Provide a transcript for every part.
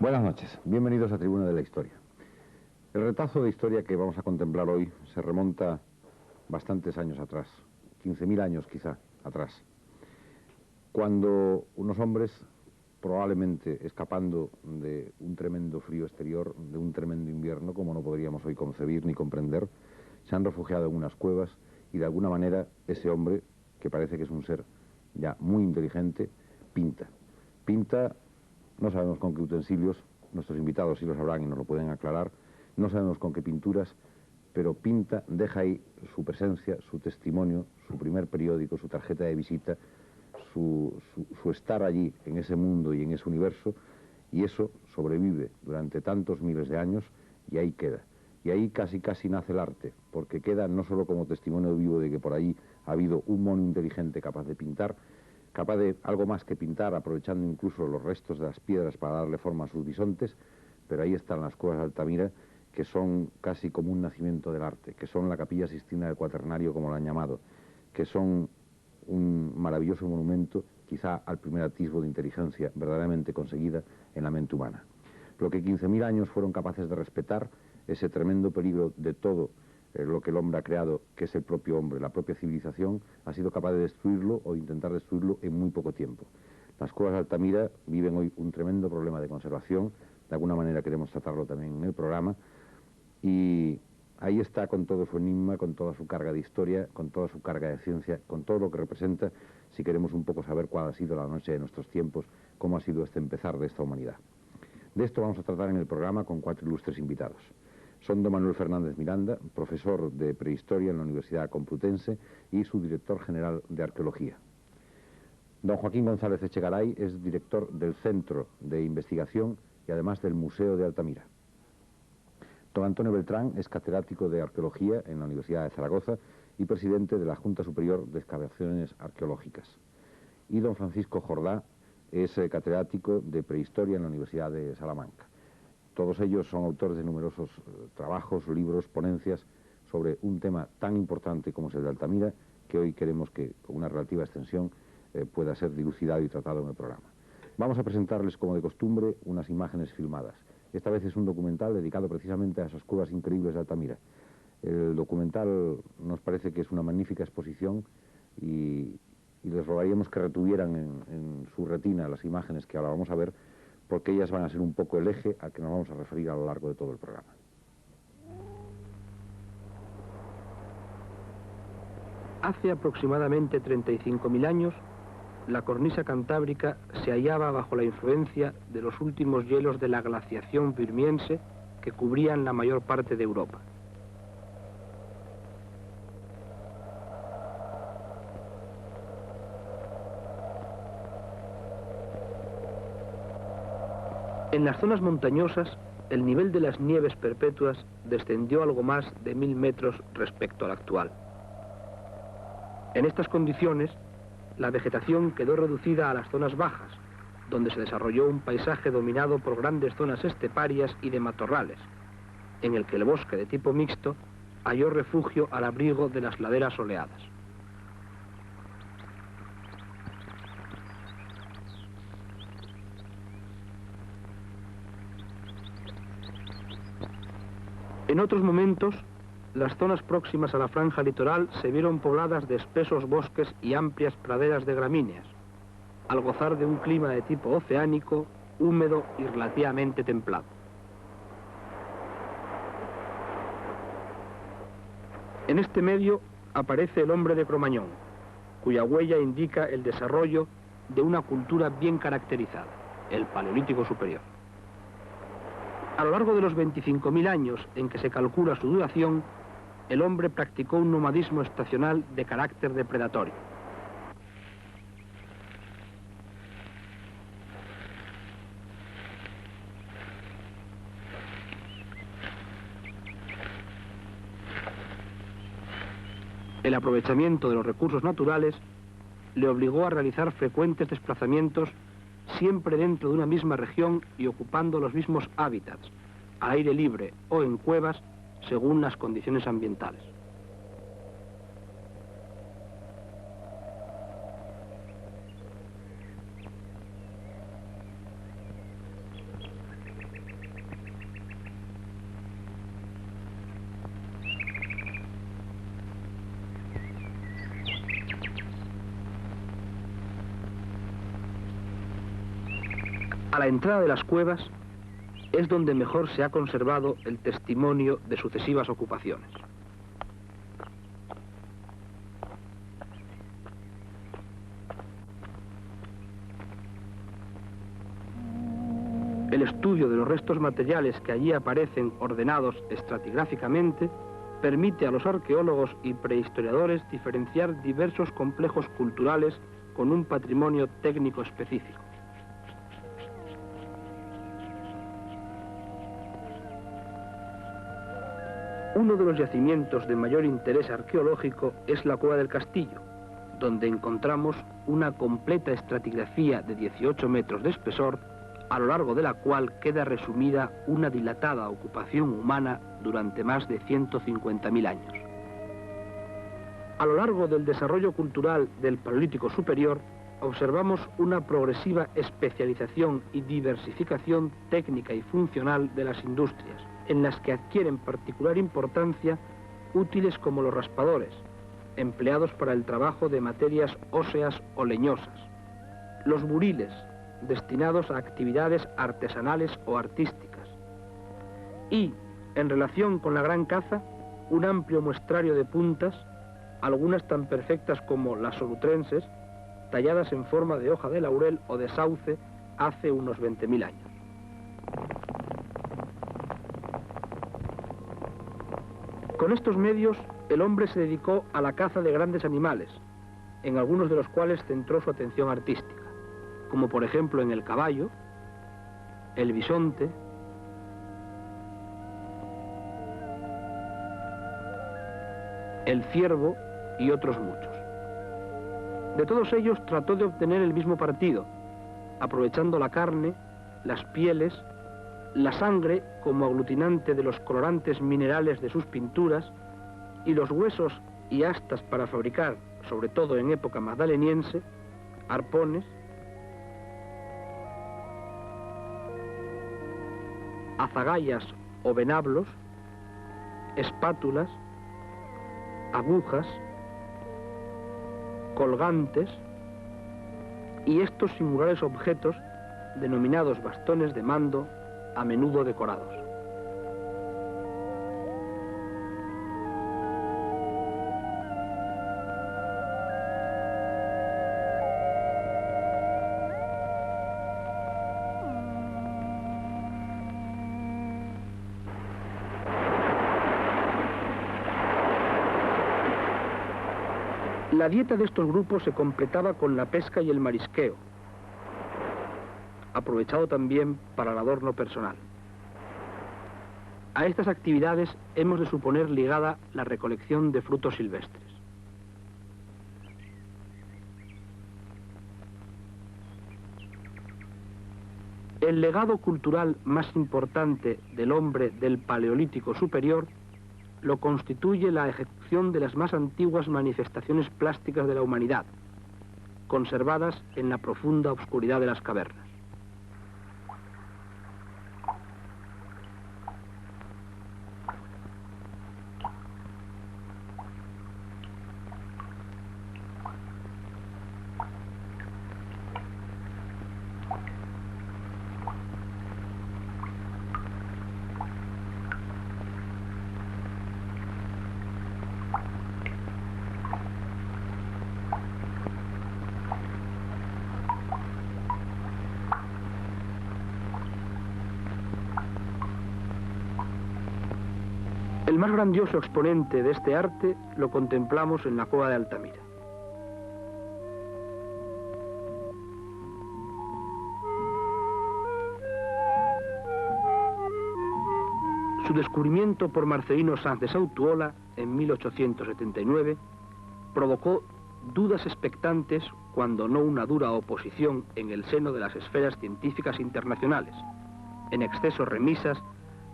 Buenas noches, bienvenidos a Tribuna de la Historia. El retazo de historia que vamos a contemplar hoy se remonta bastantes años atrás, 15.000 años quizá atrás, cuando unos hombres, probablemente escapando de un tremendo frío exterior, de un tremendo invierno, como no podríamos hoy concebir ni comprender, se han refugiado en unas cuevas y de alguna manera ese hombre, que parece que es un ser ya muy inteligente, pinta. No sabemos con qué utensilios, nuestros invitados sí lo sabrán y nos lo pueden aclarar, no sabemos con qué pinturas, pero pinta, deja ahí su presencia, su testimonio, su primer periódico, su tarjeta de visita, su estar allí, en ese mundo y en ese universo, y eso sobrevive durante tantos miles de años y ahí queda. Y ahí casi nace el arte, porque queda no solo como testimonio vivo de que por ahí ha habido un mono inteligente capaz de pintar, capaz de algo más que pintar, aprovechando incluso los restos de las piedras para darle forma a sus bisontes, pero ahí están las cuevas de Altamira, que son casi como un nacimiento del arte, que son la Capilla Sixtina del Cuaternario, como lo han llamado, que son un maravilloso monumento, quizá al primer atisbo de inteligencia verdaderamente conseguida en la mente humana. Lo que 15.000 años fueron capaces de respetar, ese tremendo peligro de todo lo que el hombre ha creado, que es el propio hombre, la propia civilización, ha sido capaz de destruirlo o intentar destruirlo en muy poco tiempo. Las cuevas de Altamira viven hoy un tremendo problema de conservación, de alguna manera queremos tratarlo también en el programa, y ahí está con todo su enigma, con toda su carga de historia, con toda su carga de ciencia, con todo lo que representa, si queremos un poco saber cuál ha sido la noche de nuestros tiempos, cómo ha sido este empezar de esta humanidad. De esto vamos a tratar en el programa con 4 ilustres invitados. Son don Manuel Fernández Miranda, profesor de prehistoria en la Universidad Complutense y su director general de arqueología. Don Joaquín González Echegaray es director del Centro de Investigación y además del Museo de Altamira. Don Antonio Beltrán es catedrático de arqueología en la Universidad de Zaragoza y presidente de la Junta Superior de Excavaciones Arqueológicas. Y don Francisco Jordá es catedrático de prehistoria en la Universidad de Salamanca. Todos ellos son autores de numerosos trabajos, libros, ponencias sobre un tema tan importante como es el de Altamira, que hoy queremos que, con una relativa extensión, pueda ser dilucidado y tratado en el programa. Vamos a presentarles, como de costumbre, unas imágenes filmadas. Esta vez es un documental dedicado precisamente a esas cuevas increíbles de Altamira. El documental nos parece que es una magnífica exposición y les rogaríamos que retuvieran en su retina las imágenes que ahora vamos a ver, porque ellas van a ser un poco el eje al que nos vamos a referir a lo largo de todo el programa. Hace aproximadamente 35.000 años, la cornisa cantábrica se hallaba bajo la influencia de los últimos hielos de la glaciación Virmiense que cubrían la mayor parte de Europa. En las zonas montañosas, el nivel de las nieves perpetuas descendió algo más de 1.000 metros respecto al actual. En estas condiciones, la vegetación quedó reducida a las zonas bajas, donde se desarrolló un paisaje dominado por grandes zonas esteparias y de matorrales, en el que el bosque de tipo mixto halló refugio al abrigo de las laderas soleadas. En otros momentos, las zonas próximas a la franja litoral se vieron pobladas de espesos bosques y amplias praderas de gramíneas, al gozar de un clima de tipo oceánico, húmedo y relativamente templado. En este medio aparece el hombre de Cromañón, cuya huella indica el desarrollo de una cultura bien caracterizada, el Paleolítico Superior. A lo largo de los 25.000 años en que se calcula su duración, el hombre practicó un nomadismo estacional de carácter depredatorio. El aprovechamiento de los recursos naturales le obligó a realizar frecuentes desplazamientos siempre dentro de una misma región y ocupando los mismos hábitats, al aire libre o en cuevas, según las condiciones ambientales. A la entrada de las cuevas es donde mejor se ha conservado el testimonio de sucesivas ocupaciones. El estudio de los restos materiales que allí aparecen ordenados estratigráficamente permite a los arqueólogos y prehistoriadores diferenciar diversos complejos culturales con un patrimonio técnico específico. Uno de los yacimientos de mayor interés arqueológico es la Cueva del Castillo, donde encontramos una completa estratigrafía de 18 metros de espesor, a lo largo de la cual queda resumida una dilatada ocupación humana durante más de 150.000 años. A lo largo del desarrollo cultural del Paleolítico Superior, observamos una progresiva especialización y diversificación técnica y funcional de las industrias, en las que adquieren particular importancia útiles como los raspadores, empleados para el trabajo de materias óseas o leñosas, los buriles, destinados a actividades artesanales o artísticas, y, en relación con la gran caza, un amplio muestrario de puntas, algunas tan perfectas como las solutrenses, talladas en forma de hoja de laurel o de sauce hace unos 20.000 años. Con estos medios, el hombre se dedicó a la caza de grandes animales, en algunos de los cuales centró su atención artística, como por ejemplo en el caballo, el bisonte, el ciervo y otros muchos. De todos ellos trató de obtener el mismo partido, aprovechando la carne, las pieles, la sangre como aglutinante de los colorantes minerales de sus pinturas y los huesos y astas para fabricar, sobre todo en época magdaleniense, arpones, azagallas o venablos, espátulas, agujas, colgantes y estos singulares objetos denominados bastones de mando, a menudo decorados. La dieta de estos grupos se completaba con la pesca y el marisqueo, aprovechado también para el adorno personal. A estas actividades hemos de suponer ligada la recolección de frutos silvestres. El legado cultural más importante del hombre del Paleolítico Superior lo constituye la ejecución de las más antiguas manifestaciones plásticas de la humanidad, conservadas en la profunda oscuridad de las cavernas. El más grandioso exponente de este arte lo contemplamos en la cueva de Altamira. Su descubrimiento por Marcelino Sanz de Sautuola en 1879 provocó dudas expectantes, cuando no una dura oposición en el seno de las esferas científicas internacionales, en exceso remisas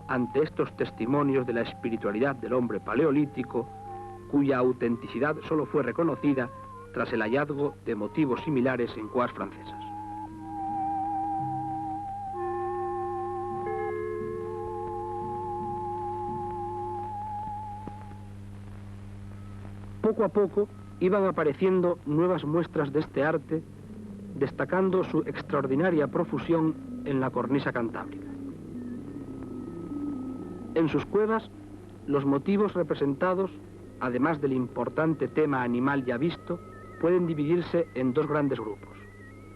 ante estos testimonios de la espiritualidad del hombre paleolítico, cuya autenticidad solo fue reconocida tras el hallazgo de motivos similares en cuevas francesas. Poco a poco iban apareciendo nuevas muestras de este arte, destacando su extraordinaria profusión en la cornisa cantábrica. En sus cuevas, los motivos representados, además del importante tema animal ya visto, pueden dividirse en dos grandes grupos.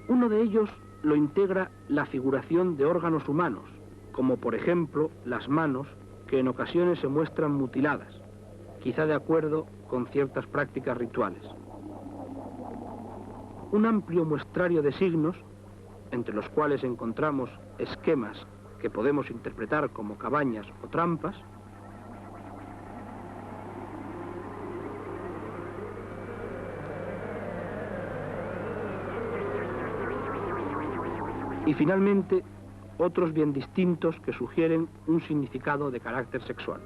Uno de ellos lo integra la figuración de órganos humanos, como por ejemplo las manos, que en ocasiones se muestran mutiladas, quizá de acuerdo con ciertas prácticas rituales. Un amplio muestrario de signos, entre los cuales encontramos esquemas que podemos interpretar como cabañas o trampas, y finalmente otros bien distintos que sugieren un significado de carácter sexual.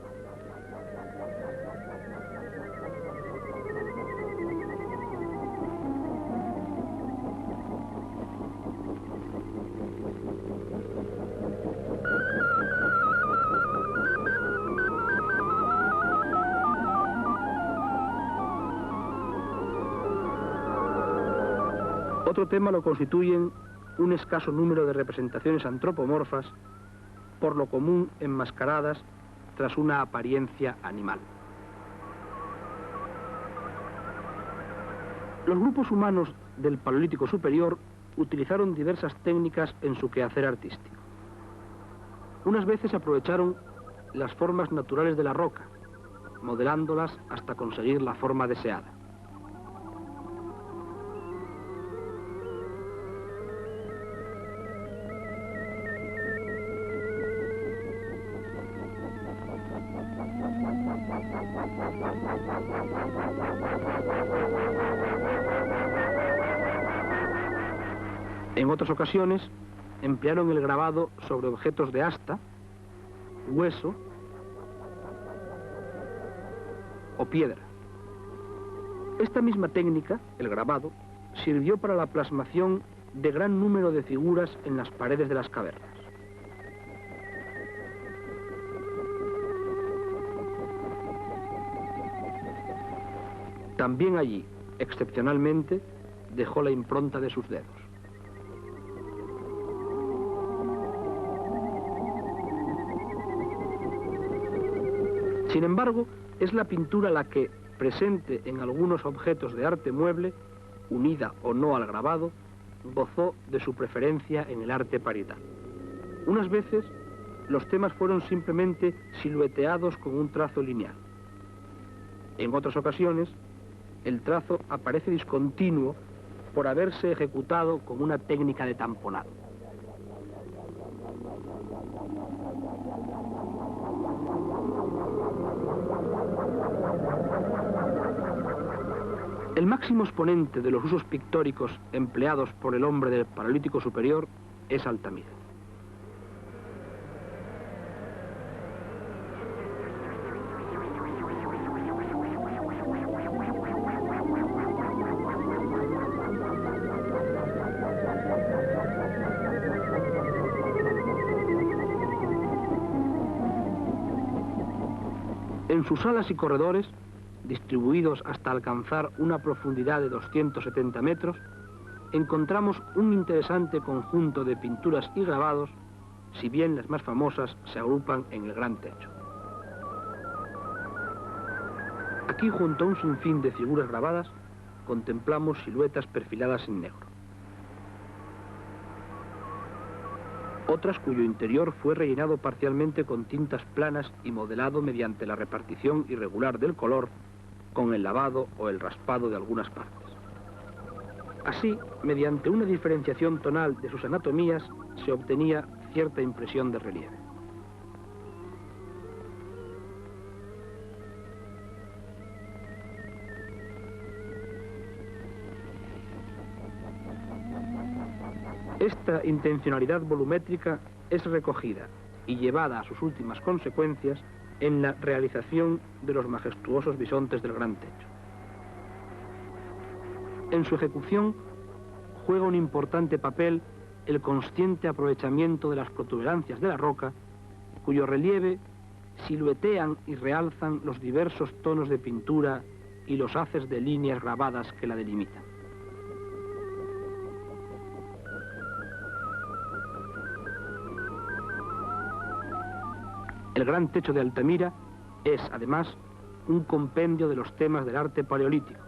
Otro tema lo constituyen un escaso número de representaciones antropomorfas, por lo común enmascaradas tras una apariencia animal. Los grupos humanos del Paleolítico Superior utilizaron diversas técnicas en su quehacer artístico. Unas veces aprovecharon las formas naturales de la roca, modelándolas hasta conseguir la forma deseada. En otras ocasiones, emplearon el grabado sobre objetos de asta, hueso o piedra. Esta misma técnica, el grabado, sirvió para la plasmación de gran número de figuras en las paredes de las cavernas. También allí, excepcionalmente, dejó la impronta de sus dedos. Sin embargo, es la pintura la que, presente en algunos objetos de arte mueble, unida o no al grabado, gozó de su preferencia en el arte parietal. Unas veces, los temas fueron simplemente silueteados con un trazo lineal. En otras ocasiones, el trazo aparece discontinuo por haberse ejecutado con una técnica de tamponado. El máximo exponente de los usos pictóricos empleados por el hombre del Paleolítico Superior es Altamira. En sus salas y corredores, distribuidos hasta alcanzar una profundidad de 270 metros, encontramos un interesante conjunto de pinturas y grabados, si bien las más famosas se agrupan en el gran techo. Aquí, junto a un sinfín de figuras grabadas, contemplamos siluetas perfiladas en negro. Otras cuyo interior fue rellenado parcialmente con tintas planas y modelado mediante la repartición irregular del color, con el lavado o el raspado de algunas partes. Así, mediante una diferenciación tonal de sus anatomías, se obtenía cierta impresión de relieve. Esta intencionalidad volumétrica es recogida y llevada a sus últimas consecuencias en la realización de los majestuosos bisontes del gran techo. En su ejecución juega un importante papel el consciente aprovechamiento de las protuberancias de la roca, cuyo relieve siluetean y realzan los diversos tonos de pintura y los haces de líneas grabadas que la delimitan. El gran techo de Altamira es, además, un compendio de los temas del arte paleolítico,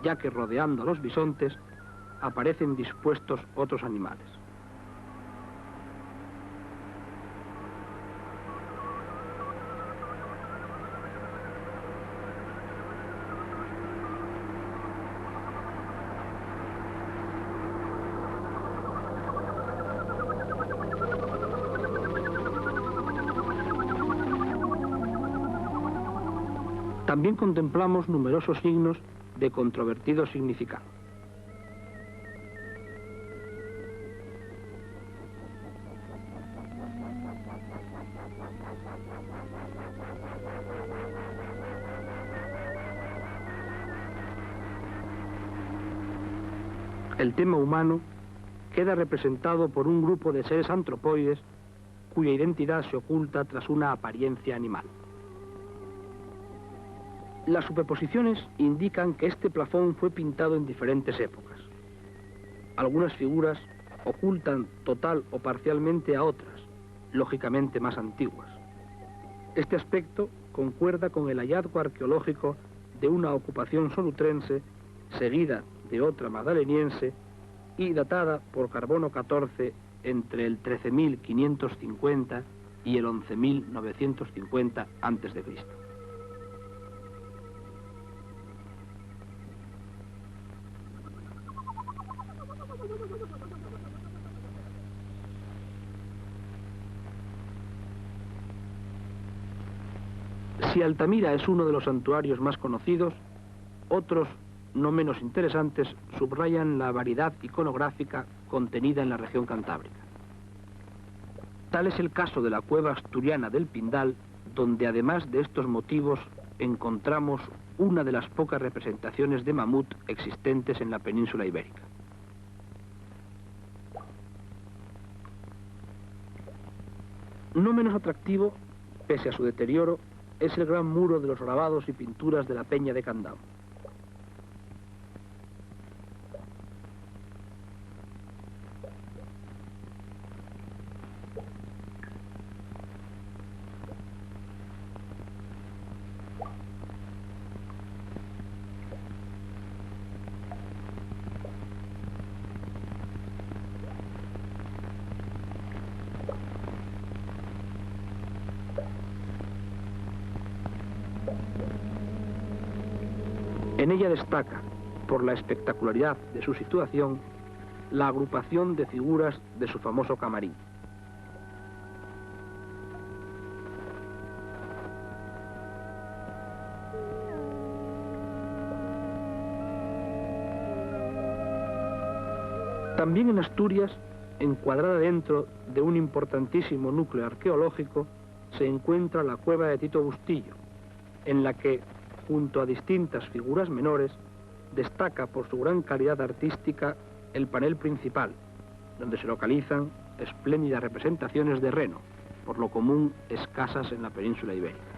ya que rodeando a los bisontes aparecen dispuestos otros animales. También contemplamos numerosos signos de controvertido significado. El tema humano queda representado por un grupo de seres antropoides cuya identidad se oculta tras una apariencia animal. Las superposiciones indican que este plafón fue pintado en diferentes épocas. Algunas figuras ocultan total o parcialmente a otras, lógicamente más antiguas. Este aspecto concuerda con el hallazgo arqueológico de una ocupación solutrense seguida de otra magdaleniense y datada por carbono 14 entre el 13.550 y el 11.950 a.C. Si Altamira es uno de los santuarios más conocidos, otros no menos interesantes subrayan la variedad iconográfica contenida en la región cantábrica. Tal es el caso de la cueva asturiana del Pindal, donde además de estos motivos encontramos una de las pocas representaciones de mamut existentes en la península ibérica. No menos atractivo, pese a su deterioro, es el gran muro de los grabados y pinturas de la Peña de Candamo. En ella destaca, por la espectacularidad de su situación, la agrupación de figuras de su famoso camarín. También en Asturias, encuadrada dentro de un importantísimo núcleo arqueológico, se encuentra la cueva de Tito Bustillo, en la que, junto a distintas figuras menores, destaca por su gran calidad artística el panel principal, donde se localizan espléndidas representaciones de reno, por lo común escasas en la península ibérica.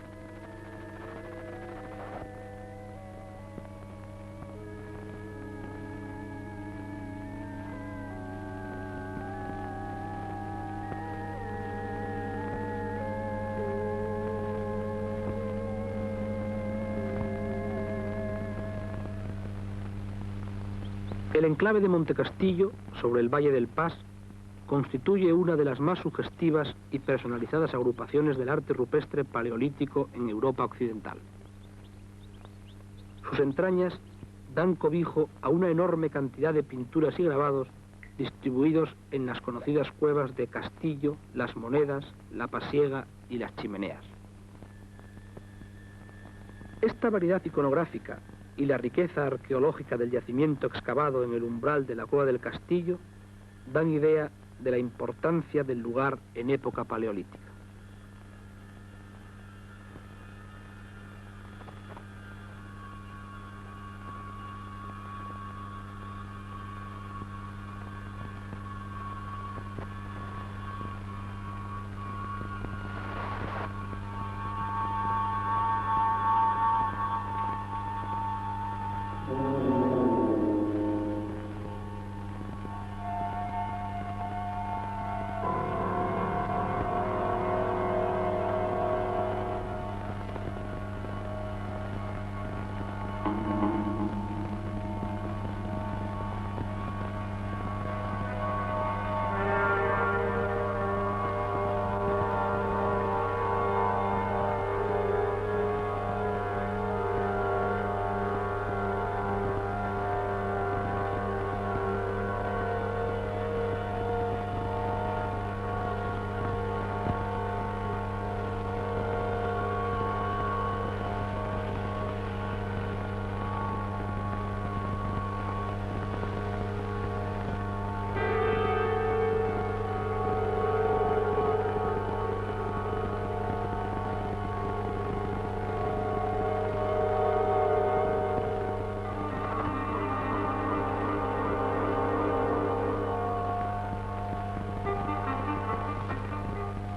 El enclave de Montecastillo, sobre el Valle del Pas, constituye una de las más sugestivas y personalizadas agrupaciones del arte rupestre paleolítico en Europa occidental. Sus entrañas dan cobijo a una enorme cantidad de pinturas y grabados distribuidos en las conocidas cuevas de Castillo, Las Monedas, La Pasiega y Las Chimeneas. Esta variedad iconográfica y la riqueza arqueológica del yacimiento excavado en el umbral de la cueva del Castillo dan idea de la importancia del lugar en época paleolítica.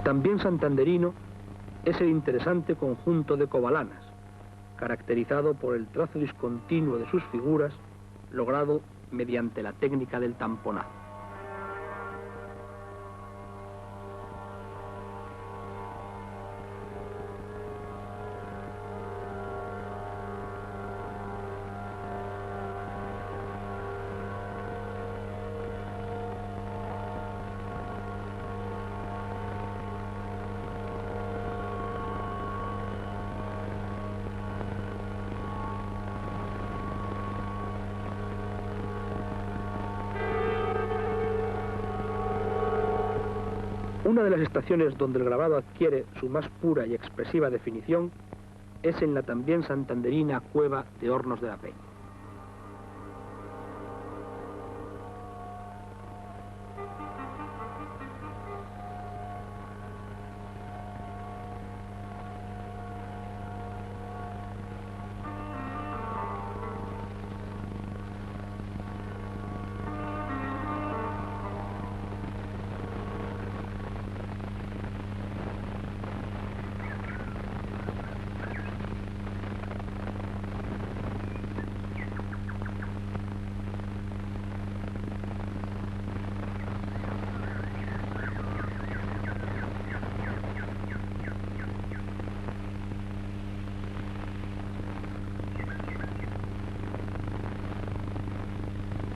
También santanderino es el interesante conjunto de cobalanas, caracterizado por el trazo discontinuo de sus figuras, logrado mediante la técnica del tamponado. Una de las estaciones donde el grabado adquiere su más pura y expresiva definición es en la también santanderina cueva de Hornos de la Peña.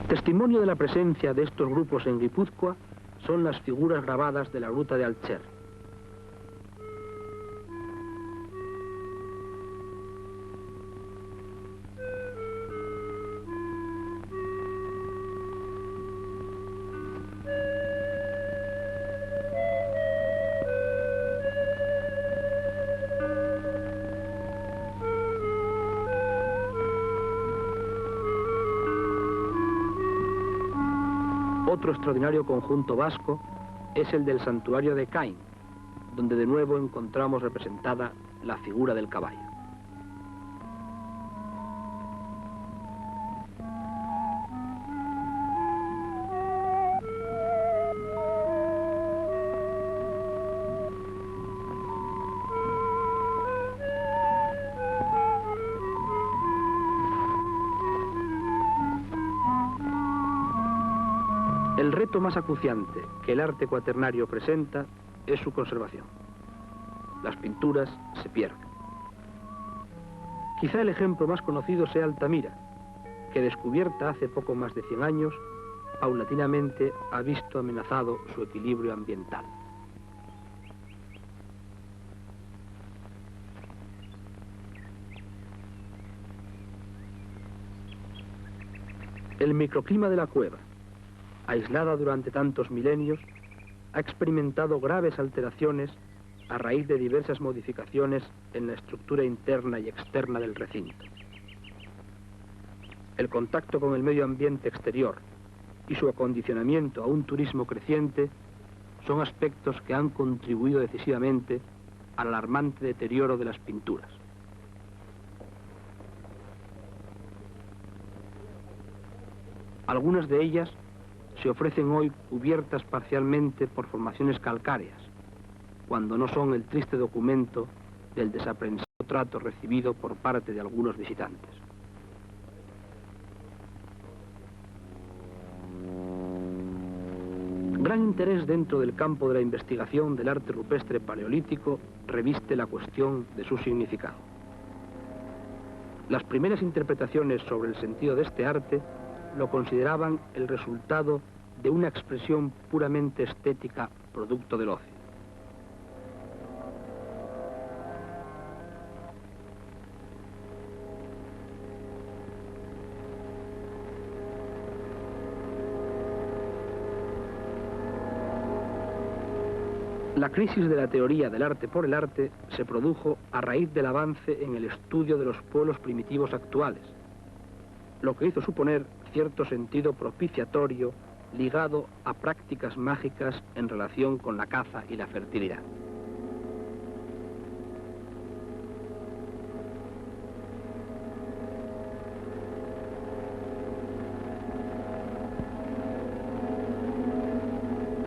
Testimonio de la presencia de estos grupos en Guipúzcoa son las figuras grabadas de la Gruta de Alcher. Otro extraordinario conjunto vasco es el del santuario de Caín, donde de nuevo encontramos representada la figura del caballo. El reto más acuciante que el arte cuaternario presenta es su conservación. Las pinturas se pierden. Quizá el ejemplo más conocido sea Altamira, que descubierta hace poco más de 100 años, paulatinamente ha visto amenazado su equilibrio ambiental. El microclima de la cueva, aislada durante tantos milenios, ha experimentado graves alteraciones a raíz de diversas modificaciones en la estructura interna y externa del recinto. El contacto con el medio ambiente exterior y su acondicionamiento a un turismo creciente son aspectos que han contribuido decisivamente al alarmante deterioro de las pinturas. Algunas de ellas se ofrecen hoy cubiertas parcialmente por formaciones calcáreas, cuando no son el triste documento del desaprensivo trato recibido por parte de algunos visitantes. Gran interés dentro del campo de la investigación del arte rupestre paleolítico reviste la cuestión de su significado. Las primeras interpretaciones sobre el sentido de este arte lo consideraban el resultado de una expresión puramente estética, producto del ocio. La crisis de la teoría del arte por el arte se produjo a raíz del avance en el estudio de los pueblos primitivos actuales, lo que hizo suponer cierto sentido propiciatorio ligado a prácticas mágicas en relación con la caza y la fertilidad.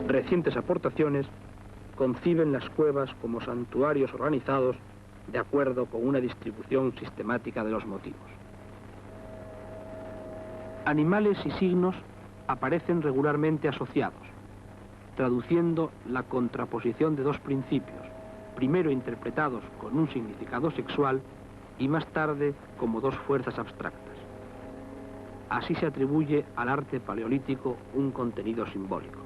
Recientes aportaciones conciben las cuevas como santuarios organizados de acuerdo con una distribución sistemática de los motivos. Animales y signos aparecen regularmente asociados, traduciendo la contraposición de dos principios, primero interpretados con un significado sexual y más tarde como dos fuerzas abstractas. Así se atribuye al arte paleolítico un contenido simbólico.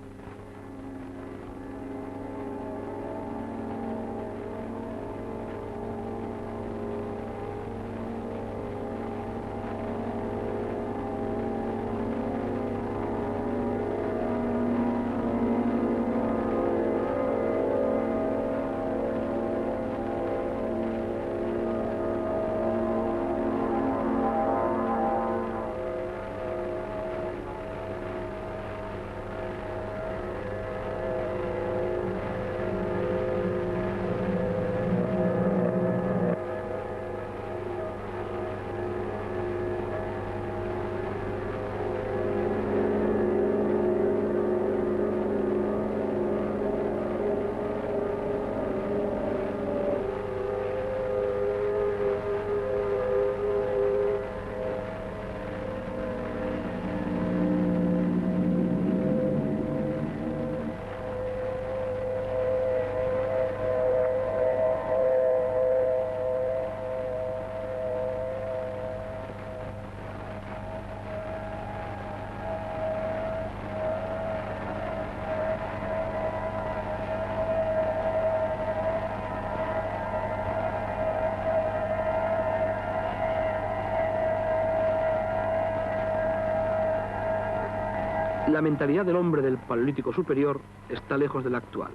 La mentalidad del hombre del Paleolítico superior está lejos de la actual,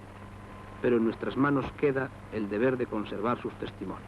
pero en nuestras manos queda el deber de conservar sus testimonios.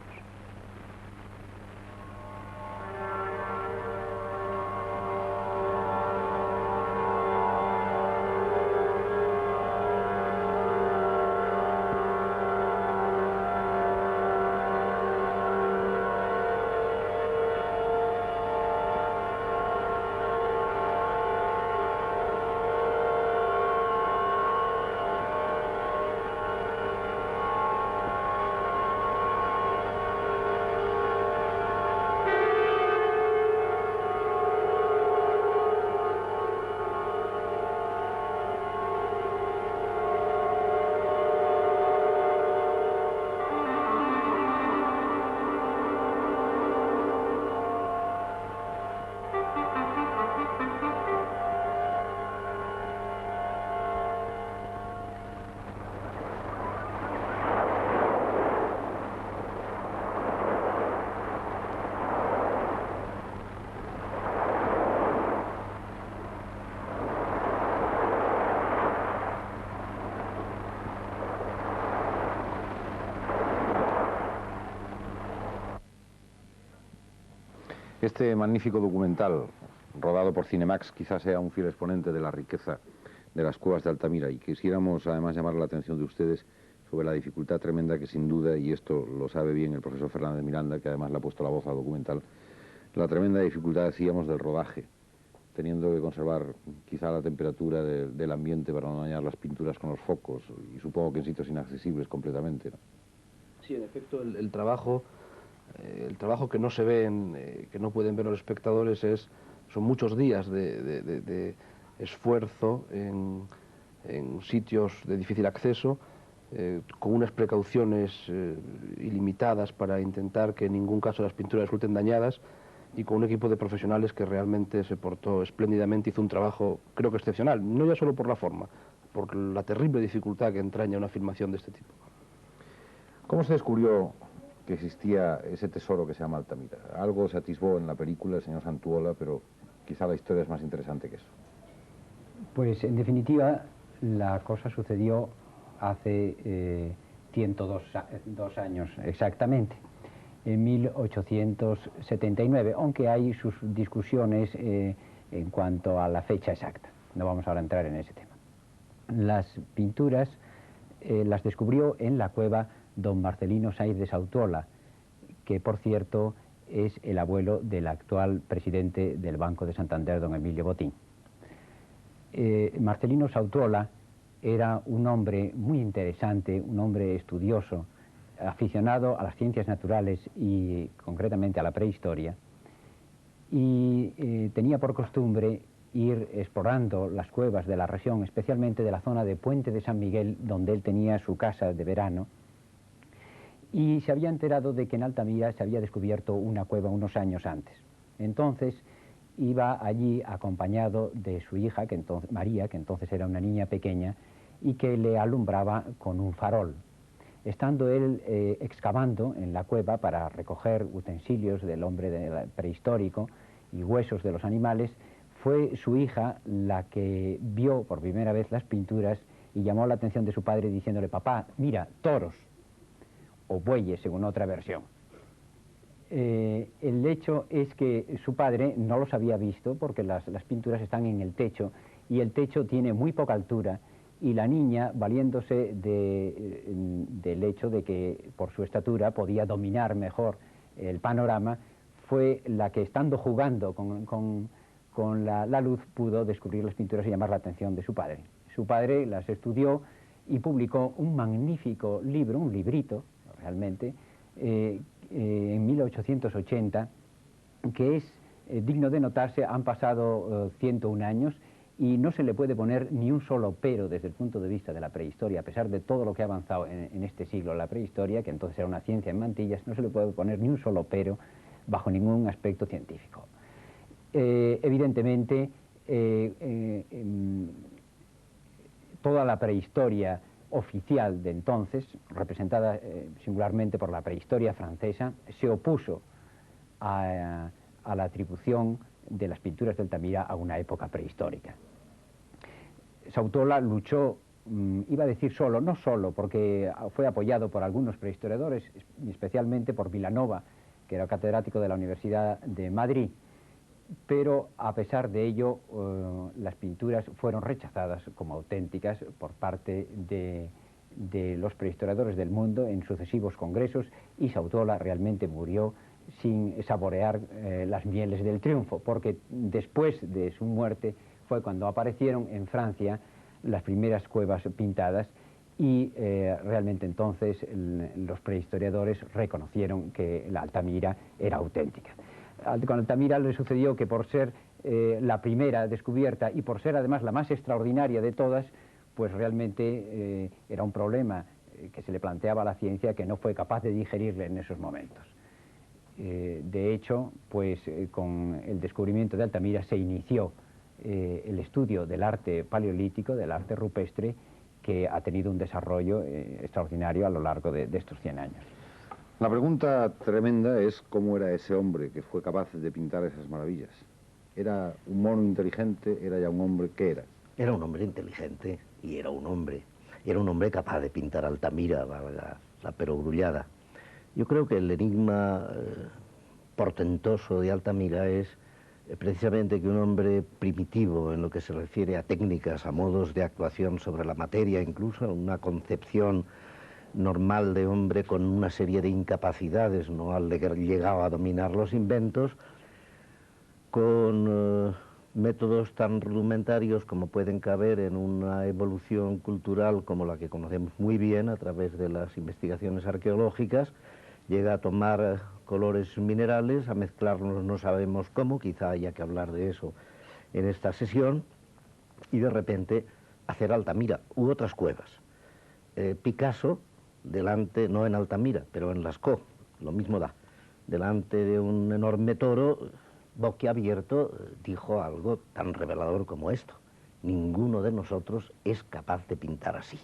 Este magnífico documental, rodado por Cinemax, quizás sea un fiel exponente de la riqueza de las cuevas de Altamira, y quisiéramos además llamar la atención de ustedes sobre la dificultad tremenda que sin duda, y esto lo sabe bien el profesor Fernández Miranda, que además le ha puesto la voz al documental, la tremenda dificultad, decíamos, del rodaje, teniendo que conservar quizá la temperatura del ambiente para no dañar las pinturas con los focos, y supongo que en sitios inaccesibles completamente, ¿no? Sí, en efecto, el trabajo que no se ve, que no pueden ver los espectadores, son muchos días de esfuerzo en sitios de difícil acceso, con unas precauciones ilimitadas para intentar que en ningún caso las pinturas resulten dañadas, y con un equipo de profesionales que realmente se portó espléndidamente, hizo un trabajo, creo que excepcional, no ya solo por la forma, por la terrible dificultad que entraña una filmación de este tipo. ¿Cómo se descubrió que existía ese tesoro que se llama Altamira? Algo se atisbó en la película del señor Santuola, pero quizá la historia es más interesante que eso. Pues en definitiva la cosa sucedió hace 102 años exactamente, en 1879, aunque hay sus discusiones en cuanto a la fecha exacta. No vamos ahora a entrar en ese tema. Las pinturas las descubrió en la cueva don Marcelino Sáiz de Sautuola, que por cierto es el abuelo del actual presidente del Banco de Santander, don Emilio Botín. Marcelino Sautuola era un hombre muy interesante, un hombre estudioso, aficionado a las ciencias naturales y concretamente a la prehistoria, y tenía por costumbre ir explorando las cuevas de la región, especialmente de la zona de Puente de San Miguel, donde él tenía su casa de verano, y se había enterado de que en Altamira se había descubierto una cueva unos años antes. Entonces iba allí acompañado de su hija, María, que entonces era una niña pequeña, y que le alumbraba con un farol. Estando él excavando en la cueva para recoger utensilios del hombre prehistórico y huesos de los animales, fue su hija la que vio por primera vez las pinturas y llamó la atención de su padre diciéndole: papá, mira, toros, o bueyes según otra versión. El hecho es que su padre no los había visto porque las pinturas están en el techo y el techo tiene muy poca altura, y la niña, valiéndose del hecho de que por su estatura podía dominar mejor el panorama, fue la que, estando jugando con la luz, pudo descubrir las pinturas y llamar la atención de su padre. Su padre las estudió y publicó un magnífico libro, un librito realmente, en 1880, que es digno de notarse. Han pasado 101 años y no se le puede poner ni un solo pero desde el punto de vista de la prehistoria, a pesar de todo lo que ha avanzado en este siglo la prehistoria, que entonces era una ciencia en mantillas. No se le puede poner ni un solo pero bajo ningún aspecto científico. Evidentemente, toda la prehistoria oficial de entonces, representada singularmente por la prehistoria francesa, se opuso a la atribución de las pinturas de Altamira a una época prehistórica. Sautolá luchó, iba a decir solo, no solo, porque fue apoyado por algunos prehistoriadores, especialmente por Vilanova, que era catedrático de la Universidad de Madrid, pero a pesar de ello las pinturas fueron rechazadas como auténticas por parte de los prehistoriadores del mundo en sucesivos congresos, y Sautolá realmente murió sin saborear las mieles del triunfo, porque después de su muerte fue cuando aparecieron en Francia las primeras cuevas pintadas, y realmente entonces los prehistoriadores reconocieron que la Altamira era auténtica. Con Altamira le sucedió que, por ser la primera descubierta y por ser además la más extraordinaria de todas, pues realmente era un problema que se le planteaba a la ciencia, que no fue capaz de digerirle en esos momentos. De hecho, pues con el descubrimiento de Altamira se inició el estudio del arte paleolítico, del arte rupestre, que ha tenido un desarrollo extraordinario a lo largo de estos 100 años. La pregunta tremenda es cómo era ese hombre que fue capaz de pintar esas maravillas. ¿Era un mono inteligente? ¿Era ya un hombre? ¿Qué era? Era un hombre inteligente y era un hombre capaz de pintar Altamira, la perogrullada. Yo creo que el enigma portentoso de Altamira es precisamente que un hombre primitivo en lo que se refiere a técnicas, a modos de actuación sobre la materia, incluso una concepción normal de hombre con una serie de incapacidades, no al de que llegado a dominar los inventos, con métodos tan rudimentarios como pueden caber en una evolución cultural como la que conocemos muy bien a través de las investigaciones arqueológicas. Llega a tomar colores minerales, a mezclarlos no sabemos cómo, quizá haya que hablar de eso en esta sesión, y de repente hacer Altamira u otras cuevas. Picasso, delante, no en Altamira, pero en Lascaux, lo mismo da, delante de un enorme toro, boquiabierto, dijo algo tan revelador como esto: ninguno de nosotros es capaz de pintar así.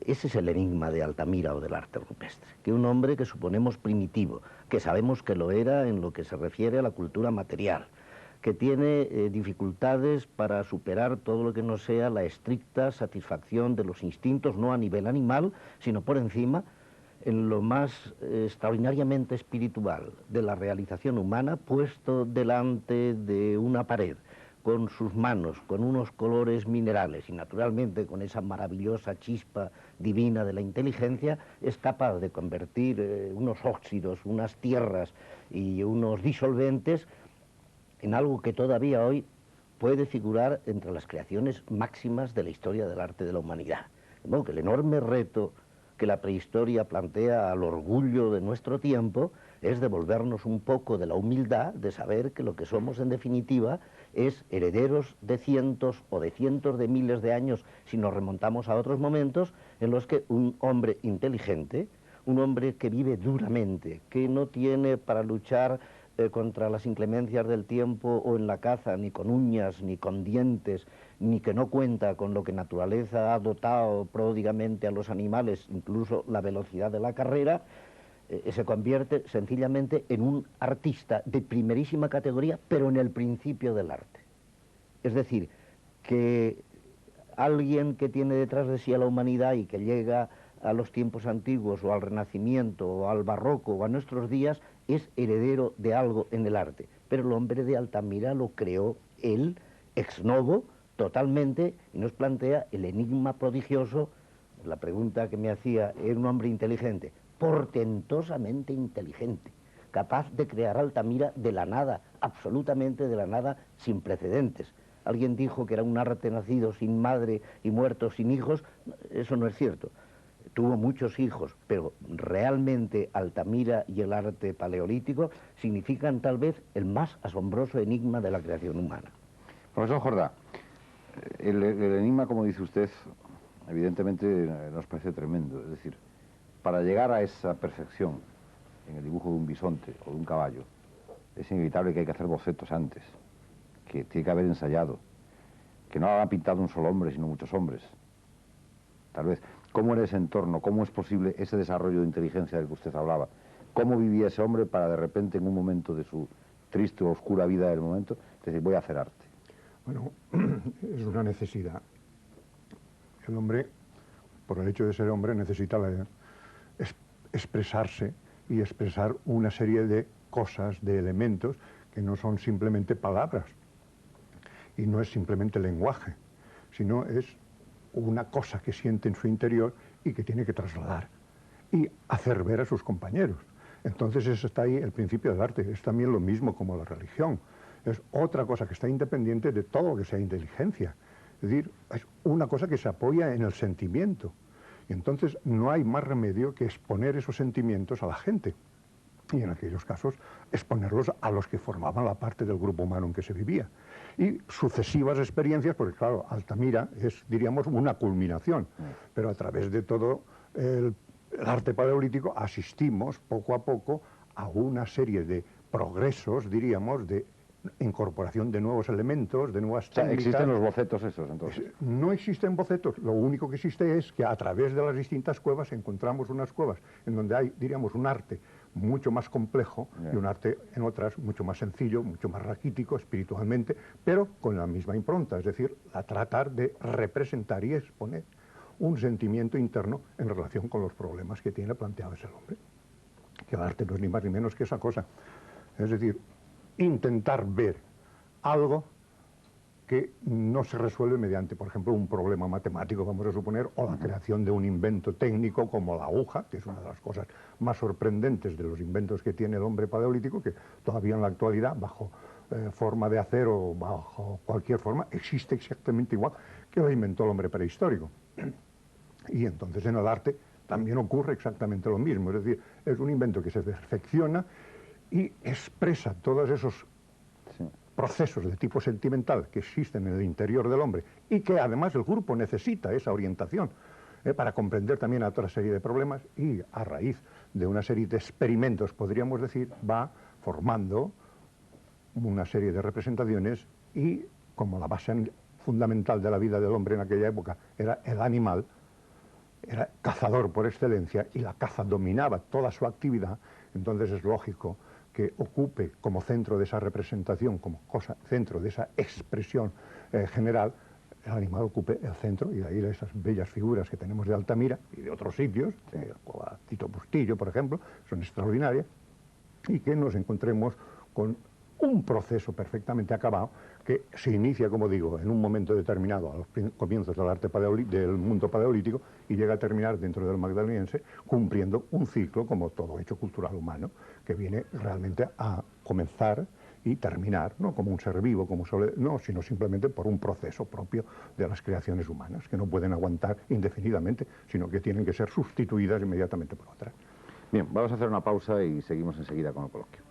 Ese es el enigma de Altamira o del arte rupestre, que un hombre que suponemos primitivo, que sabemos que lo era en lo que se refiere a la cultura material, que tiene dificultades para superar todo lo que no sea la estricta satisfacción de los instintos, no a nivel animal, sino por encima, en lo más extraordinariamente espiritual de la realización humana, puesto delante de una pared, con sus manos, con unos colores minerales y naturalmente con esa maravillosa chispa divina de la inteligencia, es capaz de convertir unos óxidos, unas tierras y unos disolventes en algo que todavía hoy puede figurar entre las creaciones máximas de la historia del arte de la humanidad. De modo que el enorme reto que la prehistoria plantea al orgullo de nuestro tiempo es devolvernos un poco de la humildad de saber que lo que somos en definitiva es herederos de cientos o de cientos de miles de años, si nos remontamos a otros momentos, en los que un hombre inteligente, un hombre que vive duramente, que no tiene para luchar contra las inclemencias del tiempo o en la caza, ni con uñas, ni con dientes, ni que no cuenta con lo que naturaleza ha dotado pródigamente a los animales, incluso la velocidad de la carrera, se convierte sencillamente en un artista de primerísima categoría, pero en el principio del arte. Es decir, que alguien que tiene detrás de sí a la humanidad y que llega a los tiempos antiguos o al Renacimiento o al Barroco o a nuestros días es heredero de algo en el arte. Pero el hombre de Altamira lo creó él, ex novo, totalmente, y nos plantea el enigma prodigioso. La pregunta que me hacía, ¿era un hombre inteligente? Portentosamente inteligente, capaz de crear Altamira de la nada, absolutamente de la nada, sin precedentes. Alguien dijo que era un arte nacido sin madre y muerto sin hijos. Eso no es cierto. Tuvo muchos hijos, pero realmente Altamira y el arte paleolítico significan tal vez el más asombroso enigma de la creación humana. Profesor Jordá, el enigma, como dice usted, evidentemente nos parece tremendo. Es decir, para llegar a esa perfección en el dibujo de un bisonte o de un caballo, es inevitable que hay que hacer bocetos antes, que tiene que haber ensayado, que no ha pintado un solo hombre, sino muchos hombres. Tal vez, ¿cómo era ese entorno? ¿Cómo es posible ese desarrollo de inteligencia del que usted hablaba? ¿Cómo vivía ese hombre para de repente, en un momento de su triste o oscura vida del momento, decir, voy a hacer arte? Bueno, es una necesidad. El hombre, por el hecho de ser hombre, necesita expresarse y expresar una serie de cosas, de elementos, que no son simplemente palabras. Y no es simplemente lenguaje, sino es una cosa que siente en su interior y que tiene que trasladar y hacer ver a sus compañeros. Entonces está ahí el principio del arte. Es también lo mismo como la religión. Es otra cosa que está independiente de todo lo que sea inteligencia. Es decir, es una cosa que se apoya en el sentimiento. Y entonces no hay más remedio que exponer esos sentimientos a la gente. Y en aquellos casos exponerlos a los que formaban la parte del grupo humano en que se vivía. Y sucesivas experiencias, porque claro, Altamira es, diríamos, una culminación, pero a través de todo el arte paleolítico asistimos poco a poco a una serie de progresos, diríamos, de incorporación de nuevos elementos, de nuevas técnicas. ¿Existen los bocetos esos, entonces? No existen bocetos, lo único que existe es que a través de las distintas cuevas encontramos unas cuevas en donde hay, diríamos, un arte mucho más complejo y un arte en otras mucho más sencillo, mucho más raquítico espiritualmente, pero con la misma impronta, es decir, a tratar de representar y exponer un sentimiento interno en relación con los problemas que tiene planteados el hombre. Que el arte no es ni más ni menos que esa cosa. Es decir, intentar ver algo que no se resuelve mediante, por ejemplo, un problema matemático, vamos a suponer, o la creación de un invento técnico como la aguja, que es una de las cosas más sorprendentes de los inventos que tiene el hombre paleolítico, que todavía en la actualidad, bajo forma de acero o bajo cualquier forma, existe exactamente igual que lo inventó el hombre prehistórico. Y entonces en el arte también ocurre exactamente lo mismo, es decir, es un invento que se perfecciona y expresa todos esos procesos de tipo sentimental que existen en el interior del hombre y que además el grupo necesita esa orientación para comprender también a otra serie de problemas, y a raíz de una serie de experimentos, podríamos decir, va formando una serie de representaciones, y como la base fundamental de la vida del hombre en aquella época era el animal, era cazador por excelencia y la caza dominaba toda su actividad, entonces es lógico que ocupe como centro de esa representación, como centro de esa expresión general, el animal ocupe el centro, y de ahí esas bellas figuras que tenemos de Altamira y de otros sitios, de Tito Bustillo, por ejemplo, son extraordinarias, y que nos encontremos con un proceso perfectamente acabado que se inicia, como digo, en un momento determinado, a los comienzos del arte del mundo paleolítico, y llega a terminar dentro del magdaleniense, cumpliendo un ciclo, como todo hecho cultural humano, que viene realmente a comenzar y terminar, no como un ser vivo, no, sino simplemente por un proceso propio de las creaciones humanas, que no pueden aguantar indefinidamente, sino que tienen que ser sustituidas inmediatamente por otras. Bien, vamos a hacer una pausa y seguimos enseguida con el coloquio.